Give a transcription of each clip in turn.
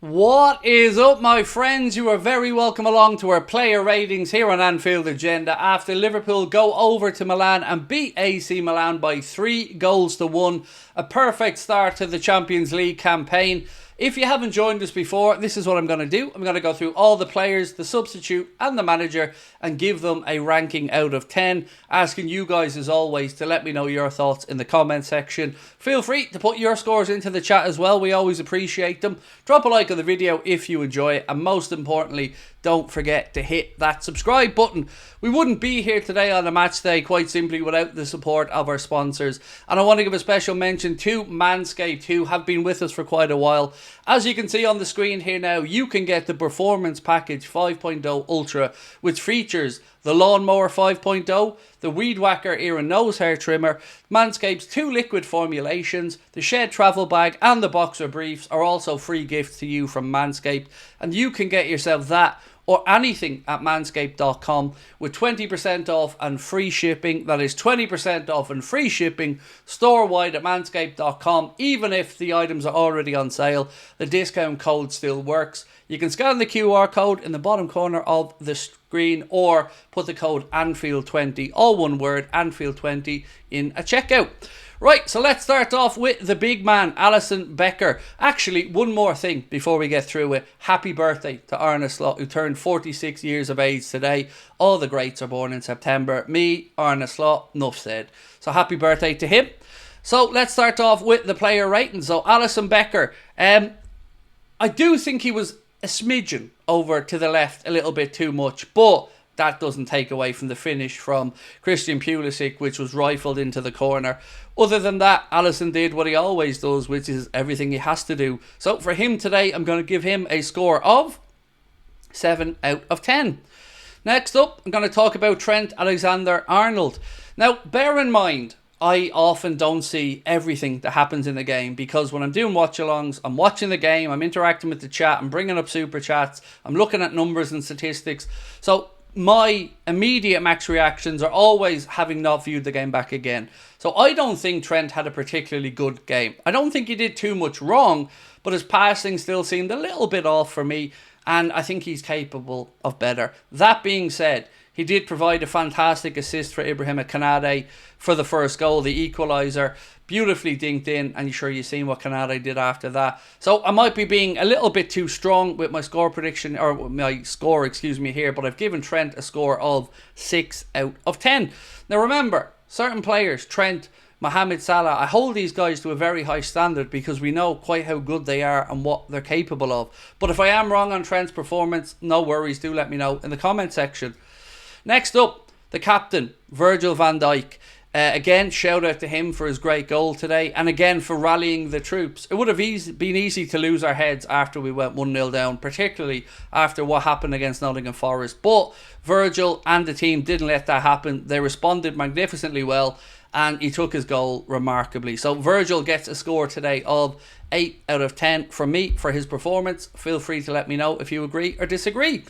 What is up, my friends? You are very welcome along to our player ratings here on Anfield Agenda after Liverpool go over to Milan and beat AC Milan by 3-1. A perfect start to the Champions League campaign. If you haven't joined us before, this is what I'm going to do. I'm going to go through all the players, the substitute and the manager and give them a ranking out of 10. Asking you guys, as always, to let me know your thoughts in the comment section. Feel free to put your scores into the chat as well. We always appreciate them. Drop a like on the video if you enjoy it. And most importantly, don't forget to hit that subscribe button. We wouldn't be here today on a match day quite simply without the support of our sponsors. And I want to give a special mention to Manscaped, who have been with us for quite a while. As you can see on the screen here now, you can get the Performance Package 5.0 Ultra, which features the Lawnmower 5.0, the Weed Whacker Ear and Nose Hair Trimmer, Manscaped's 2 liquid formulations, the Shed Travel Bag and the Boxer Briefs are also free gifts to you from Manscaped. And you can get yourself that or anything at manscaped.com with 20% off and free shipping. That is 20% off and free shipping store-wide at manscaped.com. Even if the items are already on sale, the discount code still works. You can scan the QR code in the bottom corner of the screen or put the code Anfield20, all one word, Anfield20, in a checkout. Right, so let's start off with the big man, Alisson Becker. Actually, one more thing before we get through it. Happy birthday to Arne Slot, who turned 46 years of age today. All the greats are born in September. Me, Arne Slot, enough said. So happy birthday to him. So let's start off with the player rating. So Alisson Becker, I do think he was a smidgen over to the left a little bit too much, but that doesn't take away from the finish from Christian Pulisic, which was rifled into the corner. Other than that, Alisson did what he always does, which is everything he has to do. So for him today, I'm going to give him a score of 7 out of 10. Next up, I'm going to talk about Trent Alexander-Arnold. Now, bear in mind, I often don't see everything that happens in the game because when I'm doing watch-alongs, I'm watching the game, I'm interacting with the chat, I'm bringing up super chats, I'm looking at numbers and statistics. So my immediate max reactions are always having not viewed the game back again. So I don't think Trent had a particularly good game. I don't think he did too much wrong, but his passing still seemed a little bit off for me, and I think he's capable of better. That being said, he did provide a fantastic assist for Ibrahim Konate for the first goal, the equaliser. Beautifully dinked in, and sure you've seen what Konate did after that. So I might be being a little bit too strong with my score prediction, or my score, excuse me, here, but I've given Trent a score of 6 out of 10. Now remember, certain players, Trent, Mohamed Salah, I hold these guys to a very high standard because we know quite how good they are and what they're capable of. But if I am wrong on Trent's performance, no worries, do let me know in the comment section. Next up, the captain, Virgil van Dijk. Again, shout out to him for his great goal today, and again for rallying the troops. It would have been easy to lose our heads after we went 1-0 down, particularly after what happened against Nottingham Forest. But Virgil and the team didn't let that happen. They responded magnificently well, and he took his goal remarkably. So Virgil gets a score today of 8 out of 10 from me for his performance. Feel free to let me know if you agree or disagree.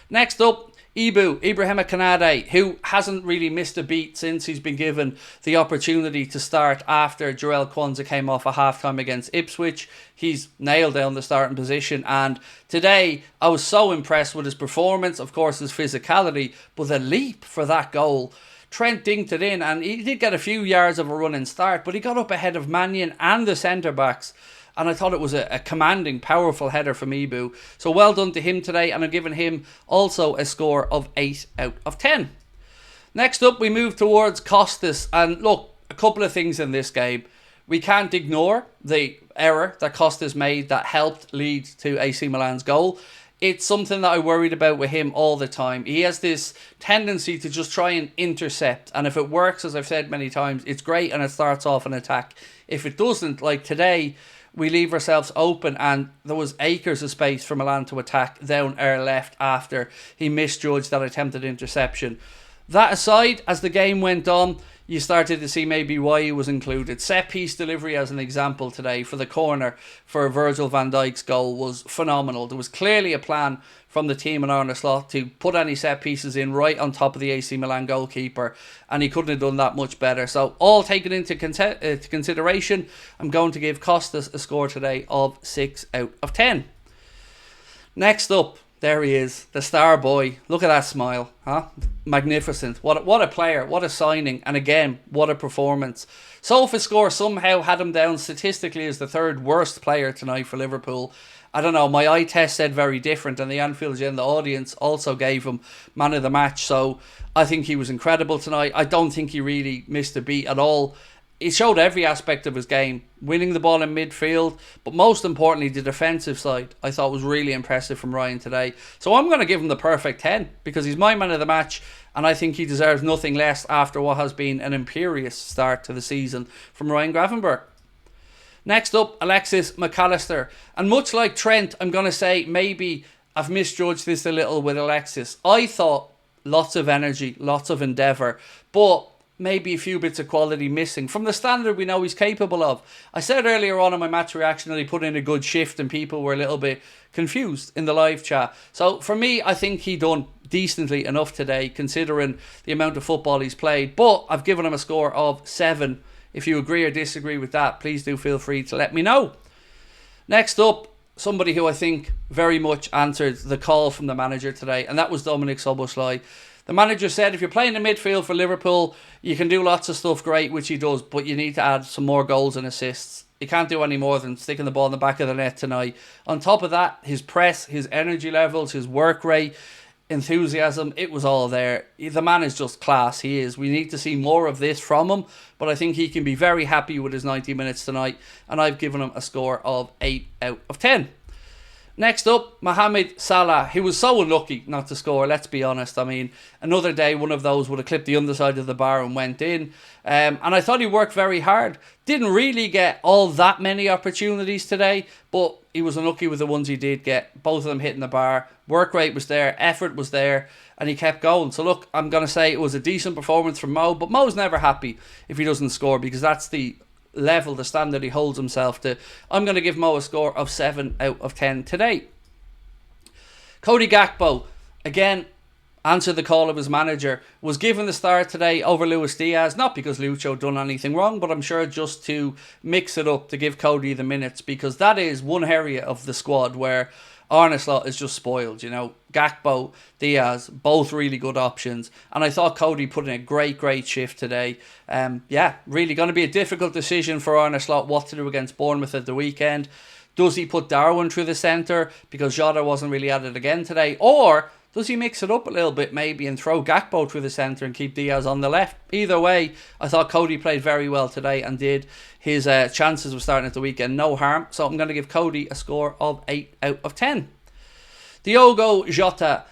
Next up, Ibrahim Konate, who hasn't really missed a beat since he's been given the opportunity to start after Jarell Quansah came off at halftime against Ipswich. He's nailed down the starting position, and today I was so impressed with his performance, of course his physicality, but the leap for that goal. Trent dinked it in, and he did get a few yards of a running start, but he got up ahead of Mannion and the centre-backs. And I thought it was a commanding, powerful header from Ibu. So well done to him today. And I'm giving him also a score of 8 out of 10. Next up, we move towards Costas. And look, a couple of things in this game. We can't ignore the error that Costas made that helped lead to AC Milan's goal. It's something that I worried about with him all the time. He has this tendency to just try and intercept. And if it works, as I've said many times, it's great and it starts off an attack. If it doesn't, like today, we leave ourselves open, and there was acres of space for Milan to attack down our left after he misjudged that attempted interception. That aside, as the game went on, you started to see maybe why he was included. Set piece delivery as an example today for the corner for Virgil van Dijk's goal was phenomenal. There was clearly a plan from the team in Arne Slot to put any set pieces in right on top of the AC Milan goalkeeper, and he couldn't have done that much better. So all taken into consideration, I'm going to give Costas a score today of 6 out of 10. Next up, there he is, the star boy. Look at that smile, huh? Magnificent. What a player, what a signing, and again, what a performance. SofaScore somehow had him down statistically as the third worst player tonight for Liverpool. I don't know, my eye test said very different, and the Anfield Agenda audience also gave him man of the match, so I think he was incredible tonight. I don't think he really missed a beat at all. He showed every aspect of his game, winning the ball in midfield, but most importantly, the defensive side I thought was really impressive from Ryan today. So I'm going to give him the perfect 10 because he's my man of the match, and I think he deserves nothing less after what has been an imperious start to the season from Ryan Gravenberch. Next up, Alexis McAllister. And much like Trent, I'm going to say maybe I've misjudged this a little with Alexis. I thought lots of energy, lots of endeavour, but maybe a few bits of quality missing from the standard we know he's capable of. I said earlier on in my match reaction that he put in a good shift and people were a little bit confused in the live chat. So for me, I think he done decently enough today considering the amount of football he's played. But I've given him a score of 7. If you agree or disagree with that, please do feel free to let me know. Next up, somebody who I think very much answered the call from the manager today, and that was Dominik Szoboszlai. The manager said if you're playing the midfield for Liverpool, you can do lots of stuff great, which he does, but you need to add some more goals and assists. He can't do any more than sticking the ball in the back of the net tonight. On top of that, his press, his energy levels, his work rate, enthusiasm, it was all there. The man is just class. He is. We need to see more of this from him, but I think he can be very happy with his 90 minutes tonight, and I've given him a score of 8 out of 10. Next up, Mohamed Salah. He was so unlucky not to score, let's be honest. I mean, another day, one of those would have clipped the underside of the bar and went in. And I thought he worked very hard. Didn't really get all that many opportunities today, but he was unlucky with the ones he did get. Both of them hitting the bar. Work rate was there, effort was there, and he kept going. So look, I'm going to say it was a decent performance from Mo, but Mo's never happy if he doesn't score because that's the level, the standard he holds himself to. I'm going to give Mo a score of 7 out of 10 today. Cody Gakpo, again, answered the call of his manager, was given the start today over Luis Diaz, not because Lucho done anything wrong, but I'm sure just to mix it up, to give Cody the minutes, because that is one area of the squad where Arne Slot is just spoiled, you know. Gakpo, Diaz, both really good options. And I thought Cody put in a great shift today. Really going to be a difficult decision for Arne Slot what to do against Bournemouth at the weekend. Does he put Darwin through the centre because Jota wasn't really at it again today? Or does he mix it up a little bit maybe and throw Gakpo through the centre and keep Diaz on the left? Either way, I thought Cody played very well today and did his chances of starting at the weekend no harm. So I'm going to give Cody a score of 8 out of 10. Diogo Jota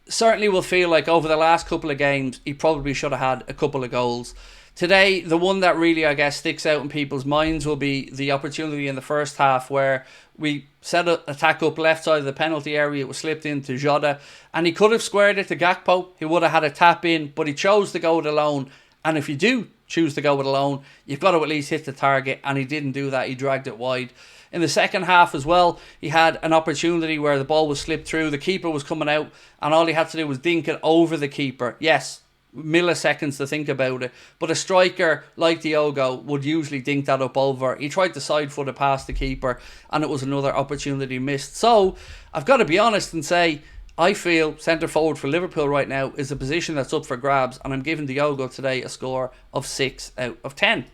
certainly will feel like over the last couple of games he probably should have had a couple of goals. Today, the one that really, I guess, sticks out in people's minds will be the opportunity in the first half where we set an attack up left side of the penalty area. It was slipped into Jota, and he could have squared it to Gakpo. He would have had a tap in, but he chose to go it alone. And if you do choose to go it alone, you've got to at least hit the target, and he didn't do that. He dragged it wide. In the second half as well, he had an opportunity where the ball was slipped through. The keeper was coming out, and all he had to do was dink it over the keeper. Yes, milliseconds to think about it, but a striker like Diogo would usually dink that up over. He tried to side foot it past the keeper, and it was another opportunity missed. So I've got to be honest and say I feel centre forward for Liverpool right now is a position that's up for grabs, and I'm giving Diogo today a score of 6 out of 10.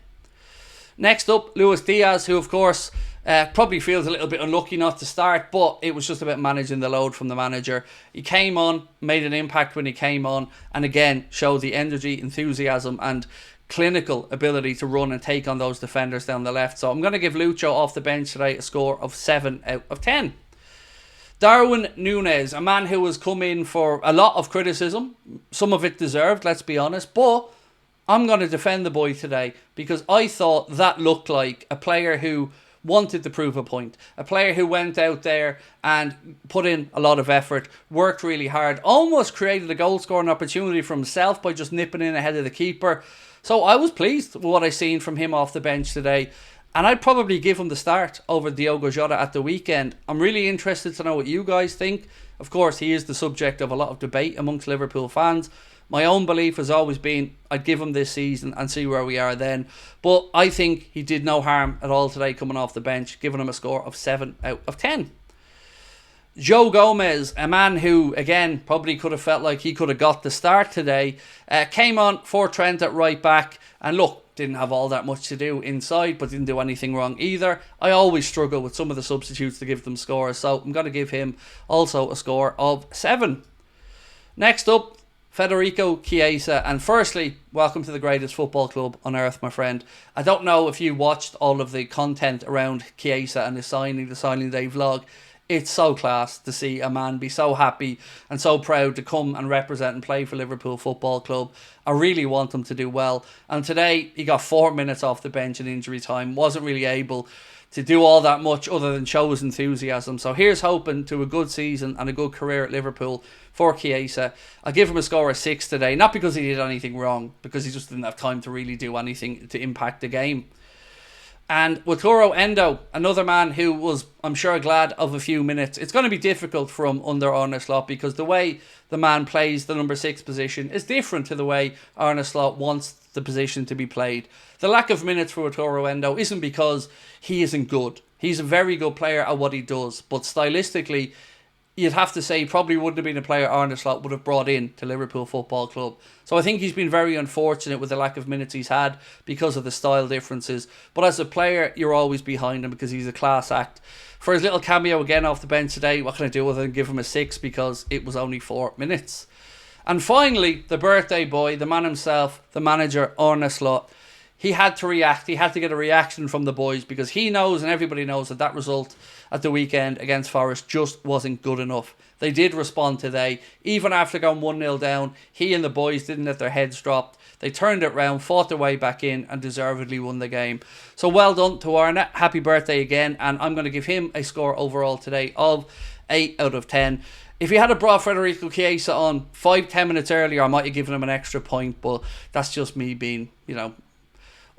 Next up, Luis Diaz, who of course probably feels a little bit unlucky not to start, but it was just about managing the load from the manager. He came on, made an impact when he came on, and again showed the energy, enthusiasm and clinical ability to run and take on those defenders down the left. So I'm going to give Lucho off the bench today a score of 7 out of 10. Darwin Núñez, a man who has come in for a lot of criticism, some of it deserved, let's be honest, but I'm going to defend the boy today because I thought that looked like a player who wanted to prove a point. A player who went out there and put in a lot of effort, worked really hard, almost created a goal scoring opportunity for himself by just nipping in ahead of the keeper. So I was pleased with what I seen from him off the bench today. And I'd probably give him the start over Diogo Jota at the weekend. I'm really interested to know what you guys think. Of course, he is the subject of a lot of debate amongst Liverpool fans. My own belief has always been I'd give him this season and see where we are then. But I think he did no harm at all today coming off the bench, giving him a score of 7 out of 10. Joe Gomez, a man who, again, probably could have felt like he could have got the start today, came on for Trent at right back. And look, didn't have all that much to do inside, but didn't do anything wrong either. I always struggle with some of the substitutes to give them scores, so I'm going to give him also a score of 7. Next up, Federico Chiesa. And firstly, welcome to the greatest football club on earth, my friend. I don't know if you watched all of the content around Chiesa and the signing day vlog. It's so class to see a man be so happy and so proud to come and represent and play for Liverpool Football Club. I really want him to do well. And today, he got 4 minutes off the bench in injury time. Wasn't really able to do all that much other than show his enthusiasm. So here's hoping to a good season and a good career at Liverpool for Chiesa. I'll give him a score of 6 today. Not because he did anything wrong, because he just didn't have time to really do anything to impact the game. And Wataru Endo, another man who was, I'm sure, glad of a few minutes. It's going to be difficult for him under Arne Slot because the way the man plays the number 6 position is different to the way Arne Slot wants the position to be played. The lack of minutes for Wataru Endo isn't because he isn't good. He's a very good player at what he does, but stylistically, you'd have to say he probably wouldn't have been a player Arne Slot would have brought in to Liverpool Football Club. So I think he's been very unfortunate with the lack of minutes he's had because of the style differences. But as a player, you're always behind him because he's a class act. For his little cameo again off the bench today, what can I do other than give him a 6 because it was only 4 minutes. And finally, the birthday boy, the man himself, the manager, Arne Slot. He had to react. He had to get a reaction from the boys because he knows and everybody knows that result at the weekend against Forest just wasn't good enough. They did respond today. Even after going 1-0 down, he and the boys didn't let their heads drop. They turned it round, fought their way back in and deservedly won the game. So well done to Arne. Happy birthday again. And I'm going to give him a score overall today of 8 out of 10. If he had brought Federico Chiesa on 5-10 minutes earlier, I might have given him an extra point. But that's just me being,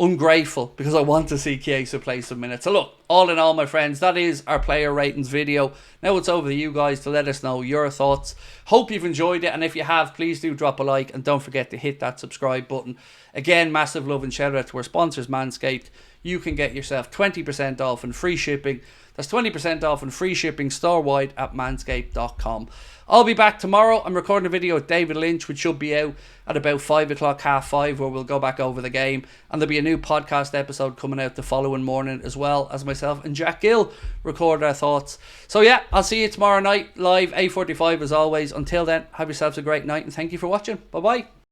ungrateful because I want to see Chiesa play some minutes. So look, all in all, my friends, that is our player ratings video. Now it's over to you guys to let us know your thoughts. Hope you've enjoyed it, and if you have, please do drop a like and don't forget to hit that subscribe button. Again, massive love and shout out to our sponsors, Manscaped. You can get yourself 20% off and free shipping. That's 20% off and free shipping store-wide at manscaped.com. I'll be back tomorrow. I'm recording a video with David Lynch, which should be out at about 5 o'clock, 5:30, where we'll go back over the game. And there'll be a new podcast episode coming out the following morning, as well as myself and Jack Gill record our thoughts. So yeah, I'll see you tomorrow night, live, 8:45 as always. Until then, have yourselves a great night and thank you for watching. Bye-bye.